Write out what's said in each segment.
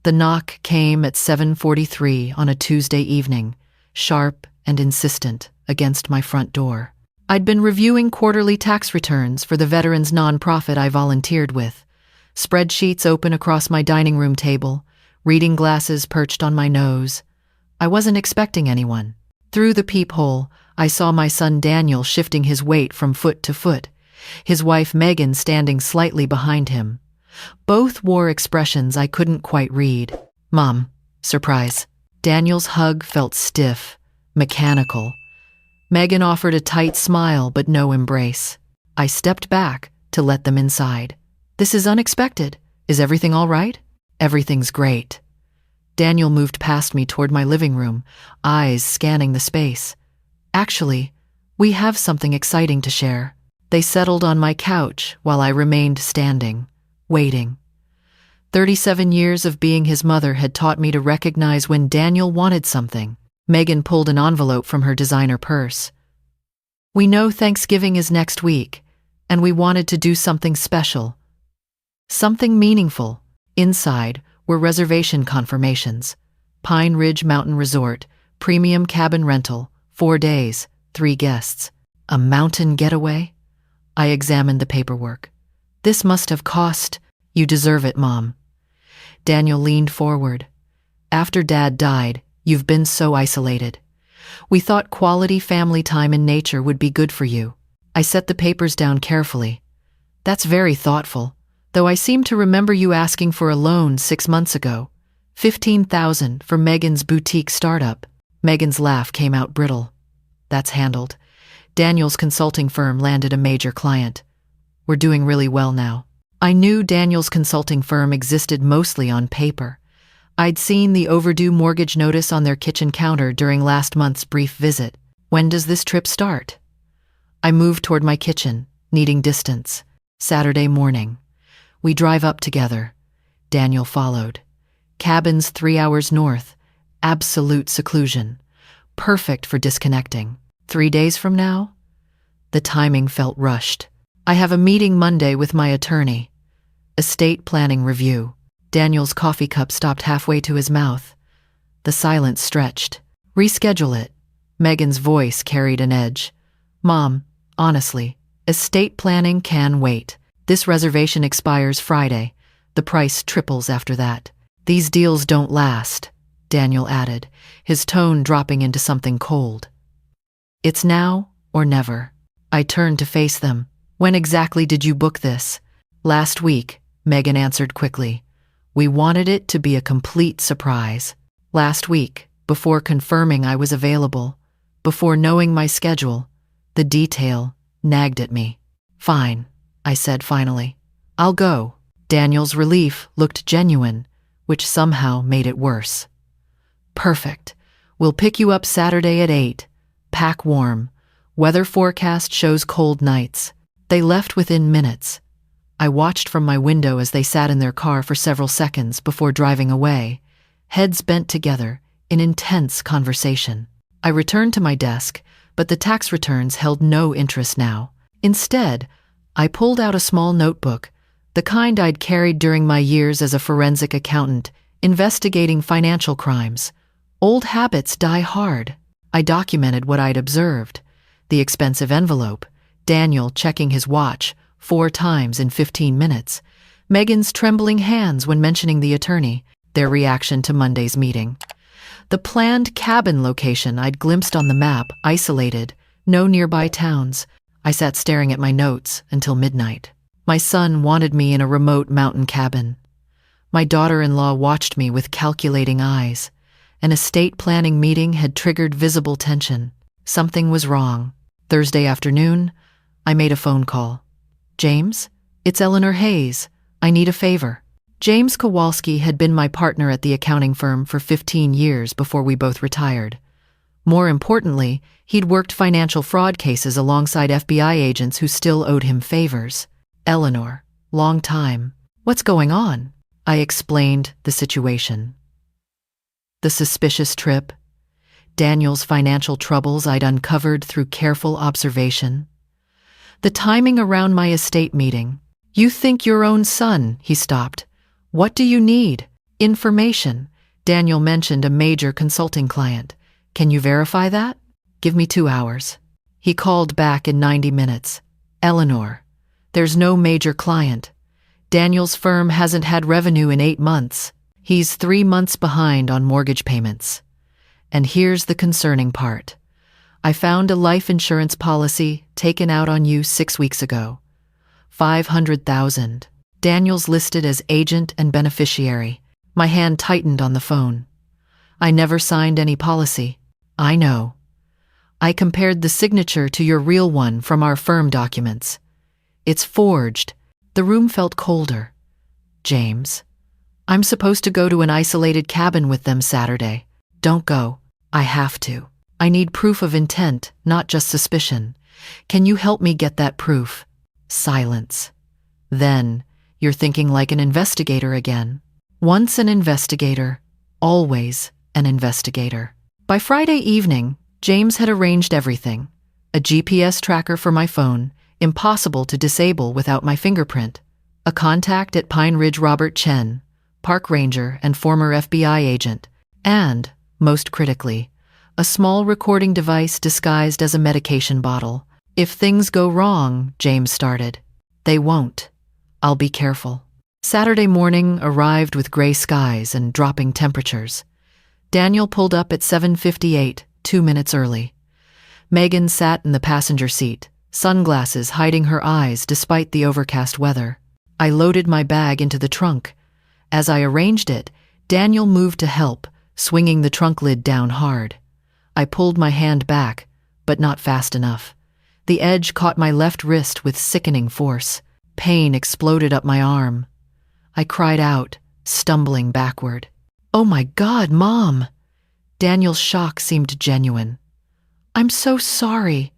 The knock came at 7:43 on a Tuesday evening, sharp and insistent, against my front door. I'd been reviewing quarterly tax returns for the veterans nonprofit I volunteered with, spreadsheets open across my dining room table, reading glasses perched on my nose. I wasn't expecting anyone. Through the peephole, I saw my son Daniel shifting his weight from foot to foot, his wife Megan standing slightly behind him. Both wore expressions I couldn't quite read. Mom, surprise. Daniel's hug felt stiff, mechanical. Megan offered a tight smile but no embrace. I stepped back to let them inside. This is unexpected. Is everything all right? Everything's great. Daniel moved past me toward my living room, eyes scanning the space. Actually, we have something exciting to share. They settled on my couch while I remained standing, waiting. 37 years of being his mother had taught me to recognize when Daniel wanted something. Megan pulled an envelope from her designer purse. We know Thanksgiving is next week, and we wanted to do something special. Something meaningful. Inside were reservation confirmations. Pine Ridge Mountain Resort, premium cabin rental, 4 days, 3 guests. A mountain getaway? I examined the paperwork. This must have cost. You deserve it, Mom. Daniel leaned forward. After Dad died, you've been so isolated. We thought quality family time in nature would be good for you. I set the papers down carefully. That's very thoughtful, though I seem to remember you asking for a loan 6 months ago. $15,000 for Megan's boutique startup. Megan's laugh came out brittle. That's handled. Daniel's consulting firm landed a major client. We're doing really well now. I knew Daniel's consulting firm existed mostly on paper. I'd seen the overdue mortgage notice on their kitchen counter during last month's brief visit. When does this trip start? I moved toward my kitchen, needing distance. Saturday morning. We drive up together. Daniel followed. Cabins 3 hours north. Absolute seclusion. Perfect for disconnecting. 3 days from now? The timing felt rushed. I have a meeting Monday with my attorney. Estate planning review. Daniel's coffee cup stopped halfway to his mouth. The silence stretched. Reschedule it. Megan's voice carried an edge. Mom, honestly, estate planning can wait. This reservation expires Friday. The price triples after that. These deals don't last, Daniel added, his tone dropping into something cold. It's now or never. I turned to face them. When exactly did you book this? Last week, Megan answered quickly. We wanted it to be a complete surprise. Last week, before confirming I was available, before knowing my schedule, the detail nagged at me. Fine, I said finally. I'll go. Daniel's relief looked genuine, which somehow made it worse. Perfect. We'll pick you up Saturday at 8. Pack warm. Weather forecast shows cold nights. They left within minutes. I watched from my window as they sat in their car for several seconds before driving away, heads bent together in intense conversation. I returned to my desk, but the tax returns held no interest now. Instead, I pulled out a small notebook, the kind I'd carried during my years as a forensic accountant, investigating financial crimes. Old habits die hard. I documented what I'd observed. The expensive envelope, Daniel checking his watch 4 times in 15 minutes, Megan's trembling hands when mentioning the attorney, their reaction to Monday's meeting. The planned cabin location I'd glimpsed on the map, isolated, no nearby towns. I sat staring at my notes until midnight. My son wanted me in a remote mountain cabin. My daughter-in-law watched me with calculating eyes. An estate planning meeting had triggered visible tension. Something was wrong. Thursday afternoon, I made a phone call. James? It's Eleanor Hayes. I need a favor. James Kowalski had been my partner at the accounting firm for 15 years before we both retired. More importantly, he'd worked financial fraud cases alongside FBI agents who still owed him favors. Eleanor, long time. What's going on? I explained the situation. The suspicious trip, Daniel's financial troubles I'd uncovered through careful observation, the timing around my estate meeting. You think your own son, he stopped. What do you need? Information. Daniel mentioned a major consulting client. Can you verify that? Give me 2 hours. He called back in 90 minutes. Eleanor, there's no major client. Daniel's firm hasn't had revenue in 8 months. He's 3 months behind on mortgage payments. And here's the concerning part. I found a life insurance policy taken out on you 6 weeks ago. $500,000. Daniel's listed as agent and beneficiary. My hand tightened on the phone. I never signed any policy. I know. I compared the signature to your real one from our firm documents. It's forged. The room felt colder. James, I'm supposed to go to an isolated cabin with them Saturday. Don't go. I have to. I need proof of intent, not just suspicion. Can you help me get that proof? Silence. Then, you're thinking like an investigator again. Once an investigator, always an investigator. By Friday evening, James had arranged everything. A GPS tracker for my phone, impossible to disable without my fingerprint. A contact at Pine Ridge, Robert Chen, park ranger and former FBI agent. And, most critically, a small recording device disguised as a medication bottle. If things go wrong, James started. They won't. I'll be careful. Saturday morning arrived with gray skies and dropping temperatures. Daniel pulled up at 7:58, 2 minutes early. Megan sat in the passenger seat, sunglasses hiding her eyes despite the overcast weather. I loaded my bag into the trunk. As I arranged it, Daniel moved to help, swinging the trunk lid down hard. I pulled my hand back, but not fast enough. The edge caught my left wrist with sickening force. Pain exploded up my arm. I cried out, stumbling backward. Oh my God, Mom! Daniel's shock seemed genuine. I'm so sorry.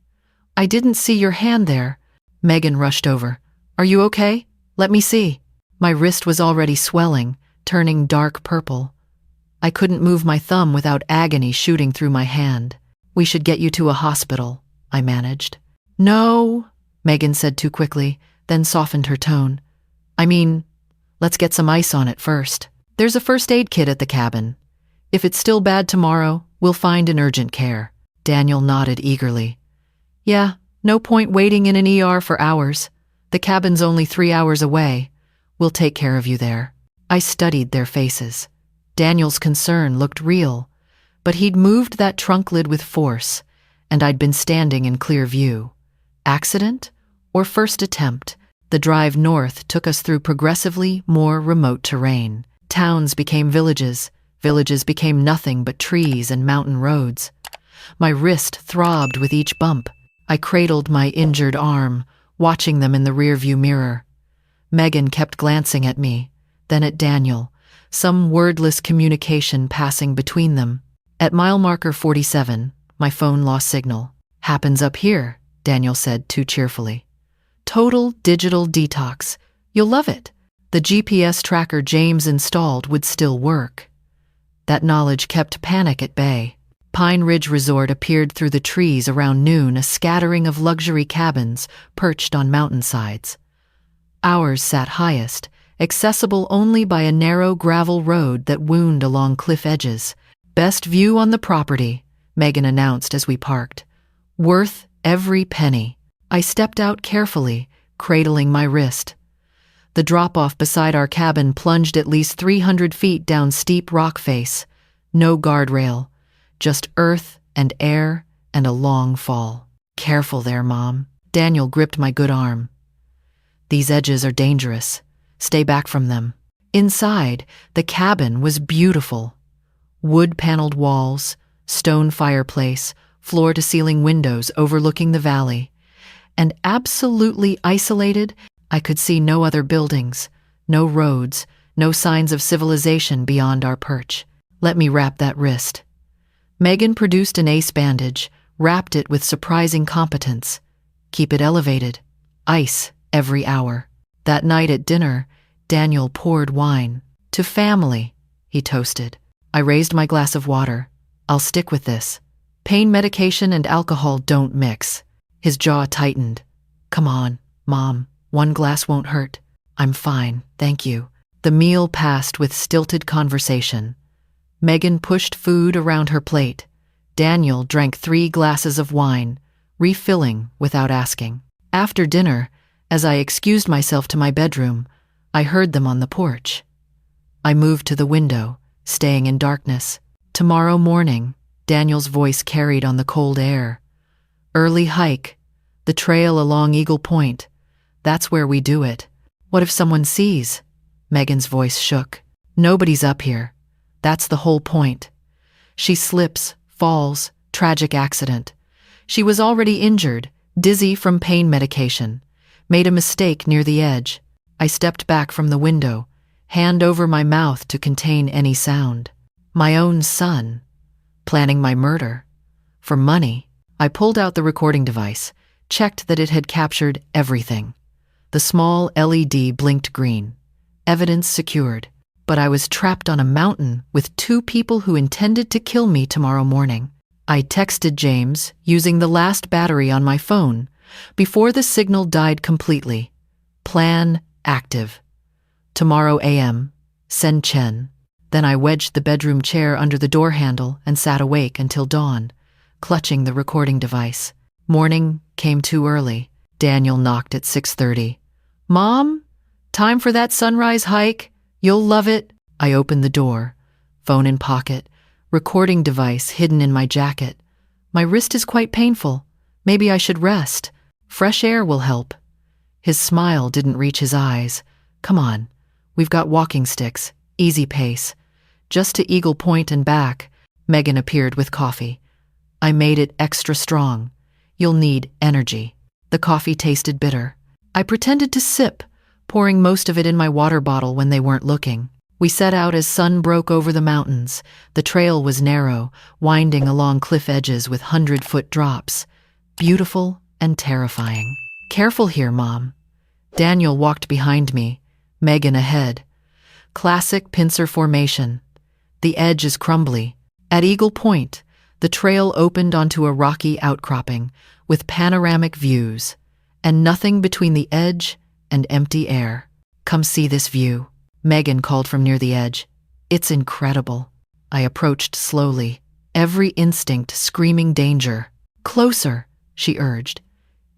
I didn't see your hand there. Megan rushed over. Are you okay? Let me see. My wrist was already swelling, turning dark purple. I couldn't move my thumb without agony shooting through my hand. We should get you to a hospital, I managed. No, Megan said too quickly, then softened her tone. I mean, let's get some ice on it first. There's a first aid kit at the cabin. If it's still bad tomorrow, we'll find an urgent care. Daniel nodded eagerly. Yeah, no point waiting in an ER for hours. The cabin's only 3 hours away. We'll take care of you there. I studied their faces. Daniel's concern looked real, but he'd moved that trunk lid with force, and I'd been standing in clear view. Accident or first attempt? The drive north took us through progressively more remote terrain. Towns became villages. Villages became nothing but trees and mountain roads. My wrist throbbed with each bump. I cradled my injured arm, watching them in the rearview mirror. Megan kept glancing at me, then at Daniel, some wordless communication passing between them. At mile marker 47, my phone lost signal. Happens up here, Daniel said too cheerfully. Total digital detox. You'll love it. The GPS tracker James installed would still work. That knowledge kept panic at bay. Pine Ridge Resort appeared through the trees around noon, a scattering of luxury cabins perched on mountainsides. Ours sat highest, accessible only by a narrow gravel road that wound along cliff edges. Best view on the property, Megan announced as we parked. Worth every penny. I stepped out carefully, cradling my wrist. The drop-off beside our cabin plunged at least 300 feet down steep rock face. No guardrail, just earth and air and a long fall. Careful there, Mom. Daniel gripped my good arm. These edges are dangerous. Stay back from them. Inside, the cabin was beautiful. Wood-paneled walls, stone fireplace, floor-to-ceiling windows overlooking the valley. And absolutely isolated, I could see no other buildings, no roads, no signs of civilization beyond our perch. Let me wrap that wrist. Megan produced an ace bandage, wrapped it with surprising competence. Keep it elevated. Ice every hour. That night at dinner, Daniel poured wine. To family, he toasted. I raised my glass of water. I'll stick with this. Pain medication and alcohol don't mix. His jaw tightened. Come on, Mom. 1 glass won't hurt. I'm fine, thank you. The meal passed with stilted conversation. Megan pushed food around her plate. Daniel drank 3 glasses of wine, refilling without asking. After dinner, as I excused myself to my bedroom, I heard them on the porch. I moved to the window, staying in darkness. Tomorrow morning, Daniel's voice carried on the cold air. Early hike, the trail along Eagle Point. That's where we do it. What if someone sees? Megan's voice shook. Nobody's up here. That's the whole point. She slips, falls, tragic accident. She was already injured, dizzy from pain medication. Made a mistake near the edge. I stepped back from the window, hand over my mouth to contain any sound. My own son, planning my murder. For money, I pulled out the recording device, checked that it had captured everything. The small LED blinked green. Evidence secured. But I was trapped on a mountain with 2 people who intended to kill me tomorrow morning. I texted James, using the last battery on my phone, before the signal died completely. Plan active. Tomorrow AM. Send Chen. Then I wedged the bedroom chair under the door handle and sat awake until dawn, clutching the recording device. Morning came too early. Daniel knocked at 6:30. Mom? Time for that sunrise hike? You'll love it. I opened the door, phone in pocket, recording device hidden in my jacket. My wrist is quite painful. Maybe I should rest. Fresh air will help. His smile didn't reach his eyes. Come on, we've got walking sticks, easy pace. Just to Eagle Point and back. Megan appeared with coffee. I made it extra strong. You'll need energy. The coffee tasted bitter. I pretended to sip, pouring most of it in my water bottle when they weren't looking. We set out as sun broke over the mountains. The trail was narrow, winding along cliff edges with 100-foot drops. Beautiful and terrifying. Careful here, Mom. Daniel walked behind me, Megan ahead. Classic pincer formation. The edge is crumbly. At Eagle Point, the trail opened onto a rocky outcropping with panoramic views, and nothing between the edge and empty air. Come see this view, Megan called from near the edge. It's incredible. I approached slowly, every instinct screaming danger. Closer, she urged.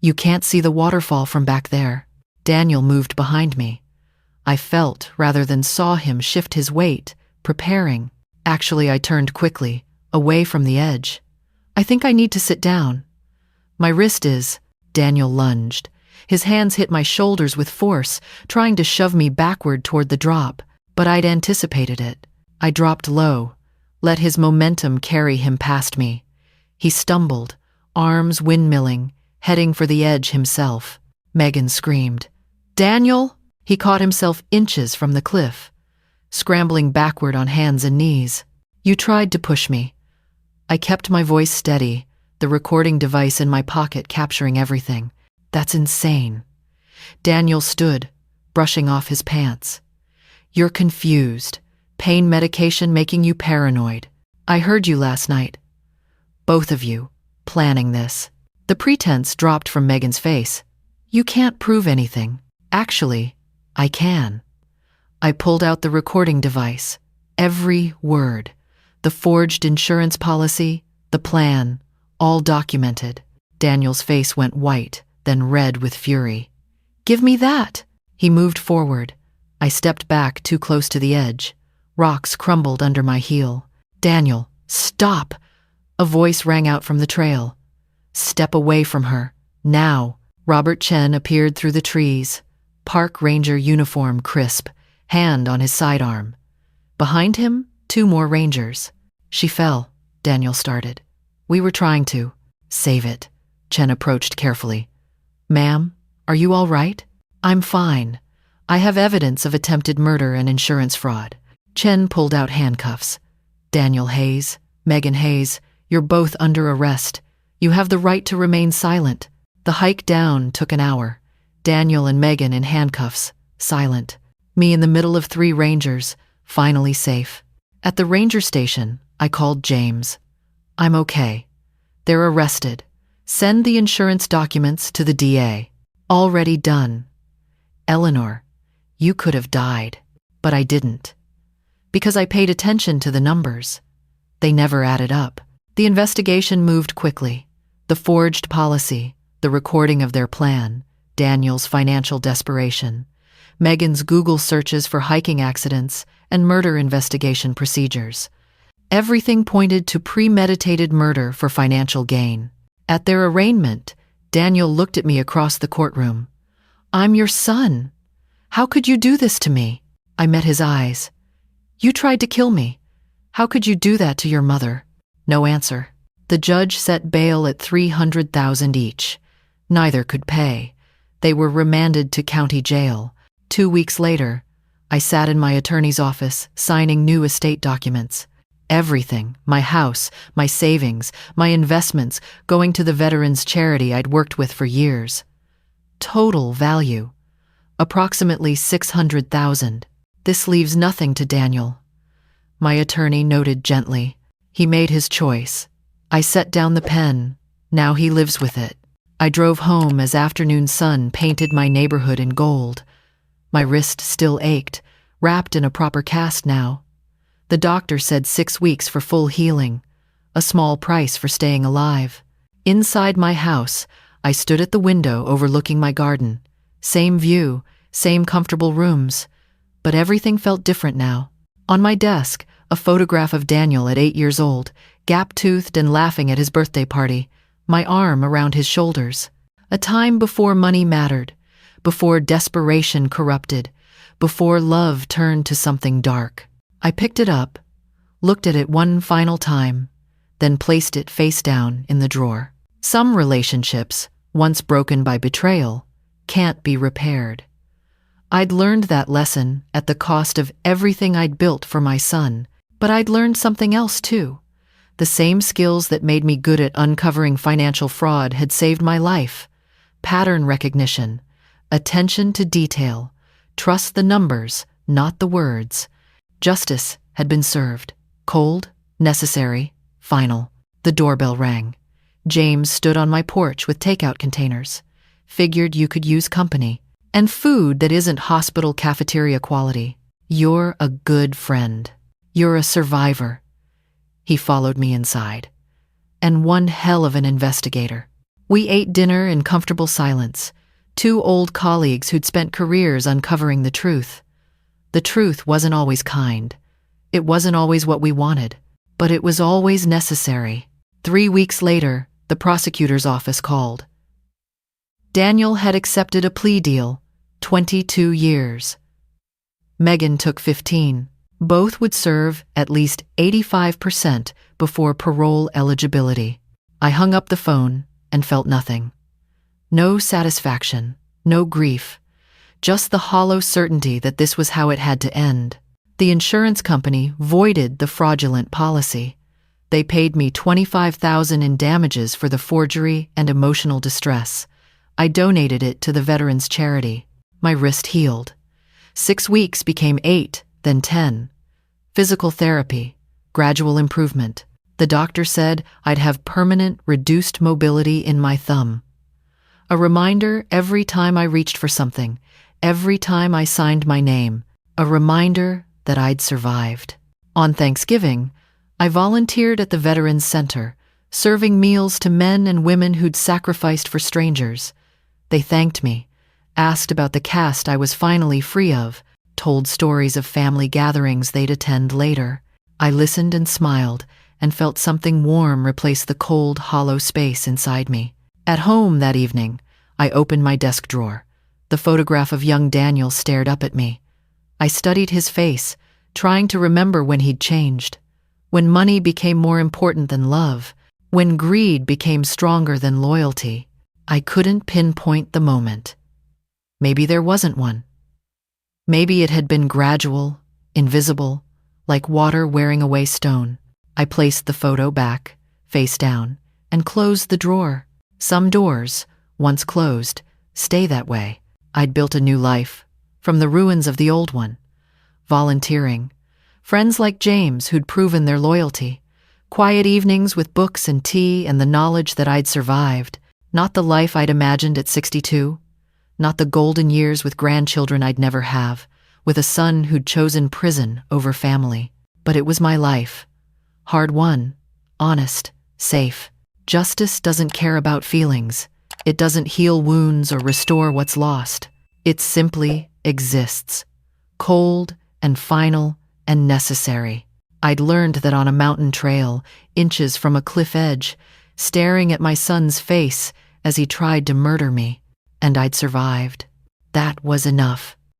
You can't see the waterfall from back there. Daniel moved behind me. I felt rather than saw him shift his weight, preparing. Actually, I turned quickly, away from the edge. I think I need to sit down. My wrist is. Daniel lunged. His hands hit my shoulders with force, trying to shove me backward toward the drop, but I'd anticipated it. I dropped low, let his momentum carry him past me. He stumbled, arms windmilling, heading for the edge himself. Megan screamed. Daniel! He caught himself inches from the cliff, scrambling backward on hands and knees. You tried to push me. I kept my voice steady, the recording device in my pocket capturing everything. That's insane. Daniel stood, brushing off his pants. You're confused. Pain medication making you paranoid. I heard you last night. Both of you, planning this. The pretense dropped from Megan's face. You can't prove anything. Actually, I can. I pulled out the recording device. Every word. The forged insurance policy, the plan, all documented. Daniel's face went white, then red with fury. Give me that! He moved forward. I stepped back too close to the edge. Rocks crumbled under my heel. Daniel, stop! A voice rang out from the trail. Step away from her. Now. Robert Chen appeared through the trees. Park ranger uniform crisp, hand on his sidearm. Behind him, 2 more rangers. She fell, Daniel started. We were trying to. Save it. Chen approached carefully. Ma'am, are you all right? I'm fine. I have evidence of attempted murder and insurance fraud. Chen pulled out handcuffs. Daniel Hayes, Megan Hayes, you're both under arrest. You have the right to remain silent. The hike down took an hour. Daniel and Megan in handcuffs, silent. Me in the middle of 3 rangers, finally safe. At the ranger station, I called James. I'm okay. They're arrested. Send the insurance documents to the DA. Already done. Eleanor, you could have died. But I didn't. Because I paid attention to the numbers. They never added up. The investigation moved quickly. The forged policy, the recording of their plan, Daniel's financial desperation, Megan's Google searches for hiking accidents and murder investigation procedures. Everything pointed to premeditated murder for financial gain. At their arraignment, Daniel looked at me across the courtroom. "I'm your son. How could you do this to me?" I met his eyes. "You tried to kill me. How could you do that to your mother?" No answer. The judge set bail at $300,000 each. Neither could pay. They were remanded to county jail. 2 weeks later, I sat in my attorney's office, signing new estate documents. Everything, my house, my savings, my investments, going to the veterans charity I'd worked with for years. Total value, approximately $600,000. This leaves nothing to Daniel. My attorney noted gently. He made his choice. I set down the pen. Now he lives with it. I drove home as afternoon sun painted my neighborhood in gold. My wrist still ached, wrapped in a proper cast now. The doctor said 6 weeks for full healing, a small price for staying alive. Inside my house, I stood at the window overlooking my garden. Same view, same comfortable rooms, but everything felt different now. On my desk, a photograph of Daniel at 8 years old, gap-toothed and laughing at his birthday party, my arm around his shoulders. A time before money mattered, before desperation corrupted, before love turned to something dark. I picked it up, looked at it one final time, then placed it face down in the drawer. Some relationships, once broken by betrayal, can't be repaired. I'd learned that lesson at the cost of everything I'd built for my son, but I'd learned something else too. The same skills that made me good at uncovering financial fraud had saved my life. Pattern recognition, attention to detail, trust the numbers, not the words. Justice had been served. Cold, necessary, final. The doorbell rang. James stood on my porch with takeout containers. Figured you could use company. And food that isn't hospital cafeteria quality. "You're a good friend. You're a survivor." He followed me inside. And one hell of an investigator. We ate dinner in comfortable silence. 2 old colleagues who'd spent careers uncovering the truth. The truth wasn't always kind. It wasn't always what we wanted. But it was always necessary. 3 weeks later, the prosecutor's office called. Daniel had accepted a plea deal, 22 years. Megan took 15. Both would serve at least 85% before parole eligibility. I hung up the phone and felt nothing. No satisfaction, no grief, just the hollow certainty that this was how it had to end. The insurance company voided the fraudulent policy. They paid me $25,000 in damages for the forgery and emotional distress. I donated it to the veterans charity. My wrist healed. 6 weeks became 8, then 10. Physical therapy, gradual improvement. The doctor said I'd have permanent reduced mobility in my thumb. A reminder every time I reached for something, every time I signed my name, a reminder that I'd survived. On Thanksgiving, I volunteered at the Veterans Center, serving meals to men and women who'd sacrificed for strangers. They thanked me, asked about the cast I was finally free of, told stories of family gatherings they'd attend later. I listened and smiled and felt something warm replace the cold, hollow space inside me. At home that evening, I opened my desk drawer. The photograph of young Daniel stared up at me. I studied his face, trying to remember when he'd changed. When money became more important than love. When greed became stronger than loyalty. I couldn't pinpoint the moment. Maybe there wasn't one. Maybe it had been gradual, invisible, like water wearing away stone. I placed the photo back, face down, and closed the drawer. Some doors, once closed, stay that way. I'd built a new life, from the ruins of the old one. Volunteering, friends like James who'd proven their loyalty, quiet evenings with books and tea and the knowledge that I'd survived. Not the life I'd imagined at 62, not the golden years with grandchildren I'd never have, with a son who'd chosen prison over family. But it was my life. Hard-won, honest, safe. Justice doesn't care about feelings. It doesn't heal wounds or restore what's lost. It simply exists. Cold and final and necessary. I'd learned that on a mountain trail, inches from a cliff edge, staring at my son's face as he tried to murder me. And I'd survived. That was enough.